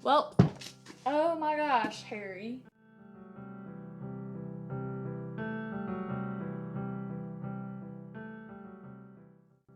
Well, oh my gosh, Harry.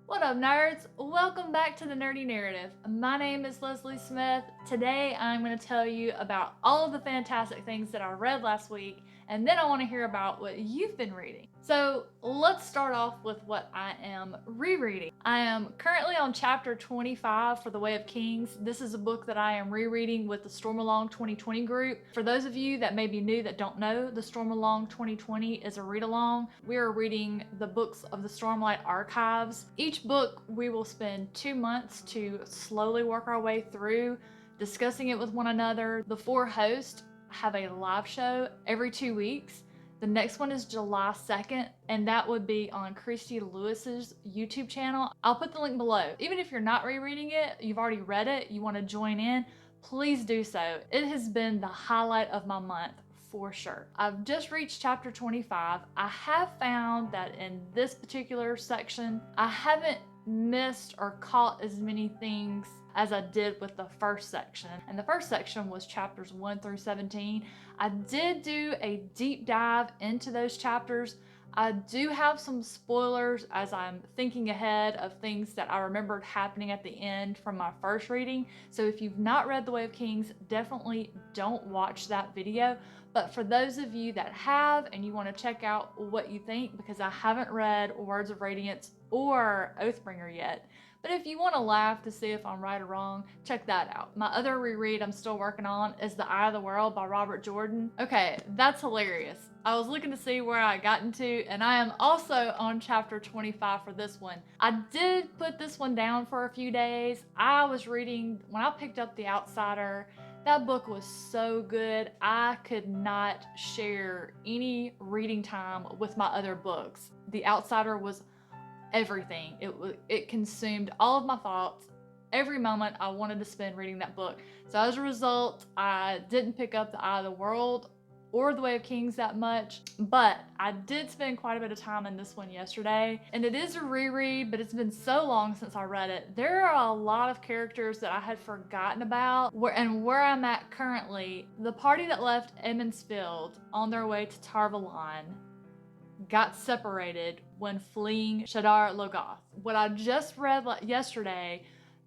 What up, nerds? Welcome back to the Nerdy Narrative. My name is Leslie Smith. Today I'm going to tell you about all of the fantastic things that I read last week, and then I want to hear about what you've been reading. So let's start off with what I am rereading. I am currently on chapter 25 for The Way of Kings. This is a book that I am rereading with the Storm Along 2020 group. For those of you that may be new that don't know, the Storm Along 2020 is a read-along. We are reading the books of the Stormlight Archives. Each book we will spend 2 months to slowly work our way through, discussing it with one another. The 4 hosts have a live show every 2 weeks. The next one is July 2nd, and that would be on Christy Lewis's YouTube channel. I'll put the link below. Even if you're not rereading it, you've already read it, you want to join in, please do so. It has been the highlight of my month for sure. I've just reached chapter 25. I have found that in this particular section, I haven't missed or caught as many things as I did with the first section. And the first section was chapters 1 through 17. I did do a deep dive into those chapters. I do have some spoilers as I'm thinking ahead of things that I remembered happening at the end from my first reading. So if you've not read The Way of Kings, definitely don't watch that video. But for those of you that have and you want to check out what you think, because I haven't read Words of Radiance or Oathbringer yet, but if you want to laugh to see if I'm right or wrong, check that out. My other reread I'm still working on is The Eye of the World by Robert Jordan. Okay, that's hilarious. I was looking to see where I got into, and I am also on chapter 25 for this one. I did put this one down for a few days. I was reading, when I picked up The Outsider, that book was so good. I could not share any reading time with my other books. The Outsider was everything. It consumed all of my thoughts. Every moment I wanted to spend reading that book. So as a result, I didn't pick up The Eye of the World or The Way of Kings that much, but I did spend quite a bit of time in this one yesterday. And it is a reread, but it's been so long since I read it. There are a lot of characters that I had forgotten about, where I'm at currently. The party that left Emmonsfield on their way to Tarvalon got separated when fleeing Shadar Logoth. What I just read yesterday,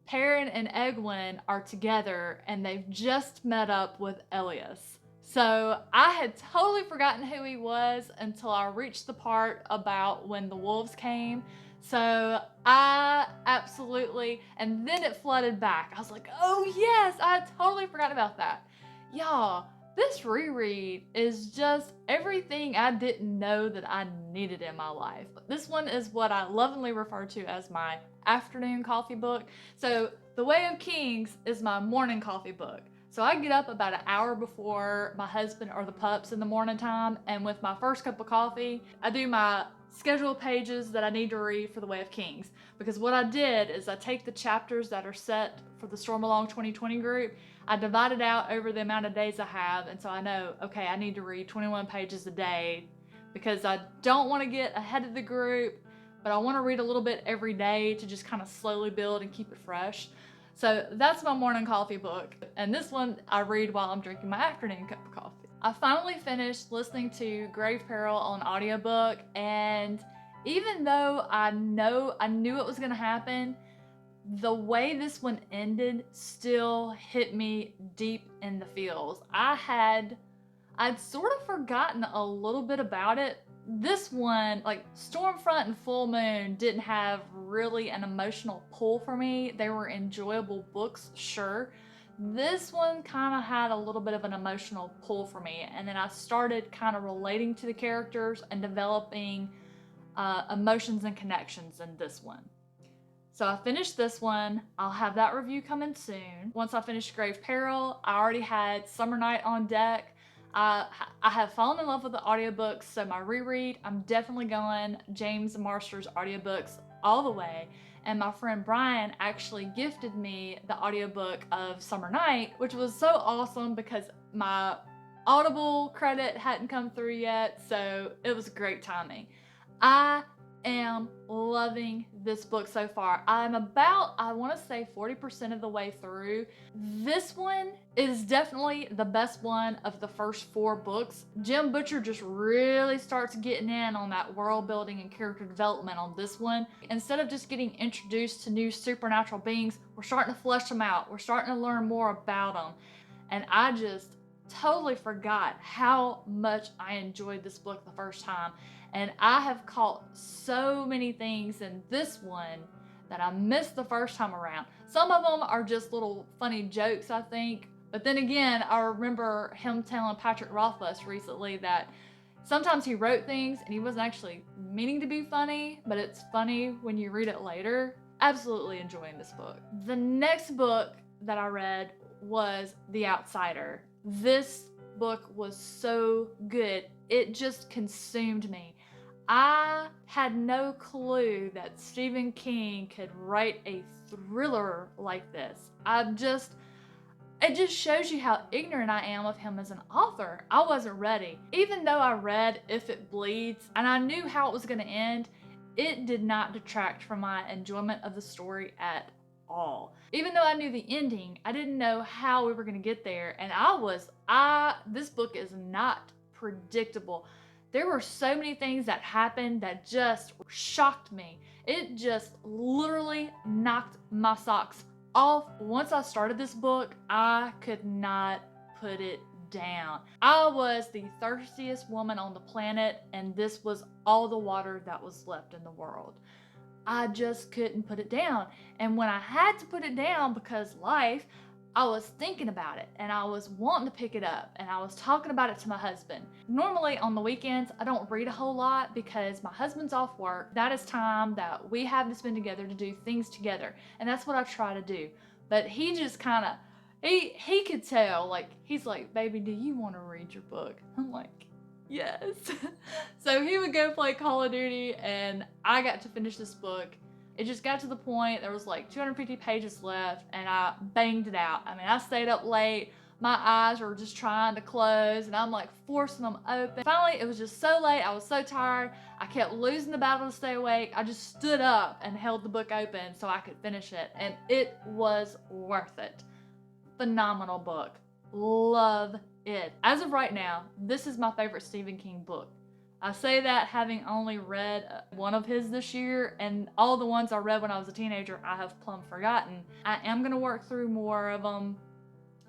Perrin and Egwene are together and they've just met up with Elias. So I had totally forgotten who he was until I reached the part about when the wolves came. So I absolutely, and then it flooded back. I was like, oh yes, I had totally forgot about that. Y'all, this reread is just everything I didn't know that I needed in my life. This one is what I lovingly refer to as my afternoon coffee book. So The Way of Kings is my morning coffee book. So I get up about an hour before my husband or the pups in the morning time, and with my first cup of coffee, I do my schedule pages that I need to read for The Way of Kings. Because what I did is I take the chapters that are set for the Storm Along 2020 group, I divide it out over the amount of days I have, and so I know, okay, I need to read 21 pages a day because I don't want to get ahead of the group, but I want to read a little bit every day to just kind of slowly build and keep it fresh. So that's my morning coffee book, and this one I read while I'm drinking my afternoon cup of coffee. I finally finished listening to Grave Peril on audiobook, and even though I knew it was going to happen, the way this one ended still hit me deep in the feels. I'd sort of forgotten a little bit about it. This one, like Stormfront and Full Moon, didn't have really an emotional pull for me. They were enjoyable books, sure. This one kind of had a little bit of an emotional pull for me, and then I started kind of relating to the characters and developing emotions and connections in this one. So I finished this one. I'll have that review coming soon. Once I finished Grave Peril, I already had Summer Night on deck. I have fallen in love with the audiobooks, so my reread, I'm definitely going James Marsters audiobooks all the way. And my friend Brian actually gifted me the audiobook of Summer Night, which was so awesome because my Audible credit hadn't come through yet, so it was great timing. I am loving this book so far. I'm about, I want to say 40% of the way through. This one is definitely the best one of the first 4 books. Jim Butcher just really starts getting in on that world building and character development on this one. Instead of just getting introduced to new supernatural beings, we're starting to flesh them out. We're starting to learn more about them. And I just totally forgot how much I enjoyed this book the first time. And I have caught so many things in this one that I missed the first time around. Some of them are just little funny jokes, I think. But then again, I remember him telling Patrick Rothfuss recently that sometimes he wrote things and he wasn't actually meaning to be funny, but it's funny when you read it later. Absolutely enjoying this book. The next book that I read was The Outsider. This book was so good. It just consumed me. I had no clue that Stephen King could write a thriller like this. It just shows you how ignorant I am of him as an author. I wasn't ready. Even though I read If It Bleeds and I knew how it was going to end, it did not detract from my enjoyment of the story at all. Even though I knew the ending, I didn't know how we were going to get there. And this book is not predictable. There were so many things that happened that just shocked me. It just literally knocked my socks off. Once I started this book, I could not put it down. I was the thirstiest woman on the planet, and this was all the water that was left in the world. I just couldn't put it down. And when I had to put it down because life, I was thinking about it and I was wanting to pick it up and I was talking about it to my husband. Normally on the weekends, I don't read a whole lot because my husband's off work. That is time that we have to spend together to do things together. And that's what I try to do. But he just kind of, he could tell, like, he's like, baby, do you want to read your book? I'm like, yes. So he would go play Call of Duty and I got to finish this book. It just got to the point, there was like 250 pages left and I banged it out. I mean, I stayed up late. My eyes were just trying to close and I'm like forcing them open. Finally, it was just so late. I was so tired. I kept losing the battle to stay awake. I just stood up and held the book open so I could finish it. And it was worth it. Phenomenal book. Love it. As of right now, this is my favorite Stephen King book. I say that having only read one of his this year, and all the ones I read when I was a teenager, I have plumb forgotten. I am going to work through more of them.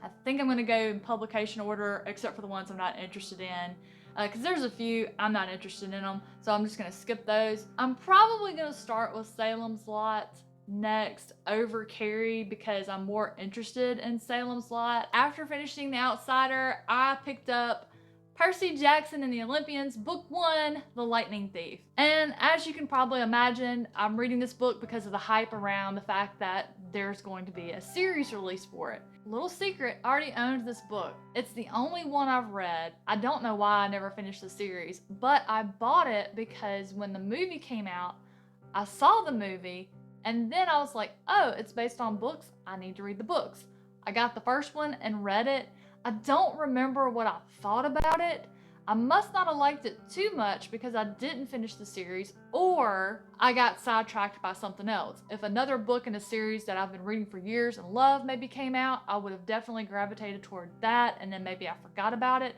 I think I'm going to go in publication order, except for the ones I'm not interested in. Because there's a few I'm not interested in them, so I'm just going to skip those. I'm probably going to start with Salem's Lot next over Carrie because I'm more interested in Salem's Lot. After finishing The Outsider, I picked up Percy Jackson and the Olympians, Book 1, The Lightning Thief. And as you can probably imagine, I'm reading this book because of the hype around the fact that there's going to be a series released for it. Little secret, I already owned this book. It's the only one I've read. I don't know why I never finished the series, but I bought it because when the movie came out, I saw the movie, and then I was like, oh, it's based on books, I need to read the books. I got the first one and read it. I don't remember what I thought about it. I must not have liked it too much because I didn't finish the series, or I got sidetracked by something else. If another book in a series that I've been reading for years and love maybe came out, I would have definitely gravitated toward that, and then maybe I forgot about it.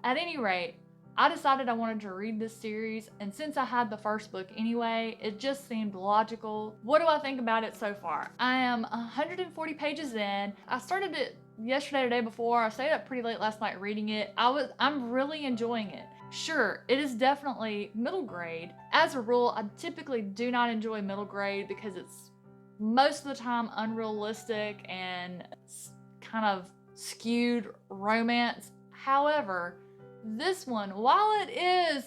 At any rate, I decided I wanted to read this series, and since I had the first book anyway, it just seemed logical. What do I think about it so far? I am 140 pages in. I started it yesterday or the day before. I stayed up pretty late last night reading it. I'm really enjoying it. Sure, it is definitely middle grade. As a rule, I typically do not enjoy middle grade because it's most of the time unrealistic and kind of skewed romance. However, this one, while it is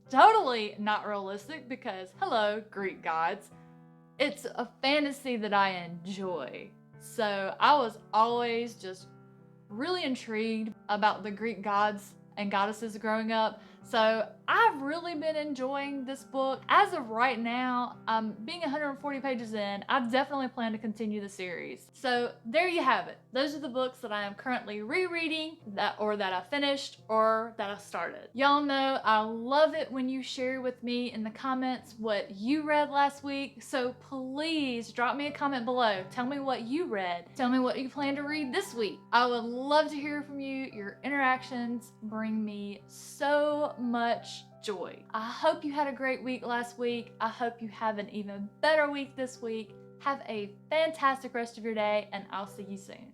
totally not realistic because, hello, Greek gods, it's a fantasy that I enjoy. So I was always just really intrigued about the Greek gods and goddesses growing up. So I've really been enjoying this book. As of right now, being 140 pages in, I definitely plan to continue the series. So there you have it. Those are the books that I am currently rereading, that I finished or that I started. Y'all know I love it when you share with me in the comments what you read last week. So please drop me a comment below. Tell me what you read. Tell me what you plan to read this week. I would love to hear from you. Your interactions bring me so much joy. I hope you had a great week last week. I hope you have an even better week this week. Have a fantastic rest of your day, and I'll see you soon.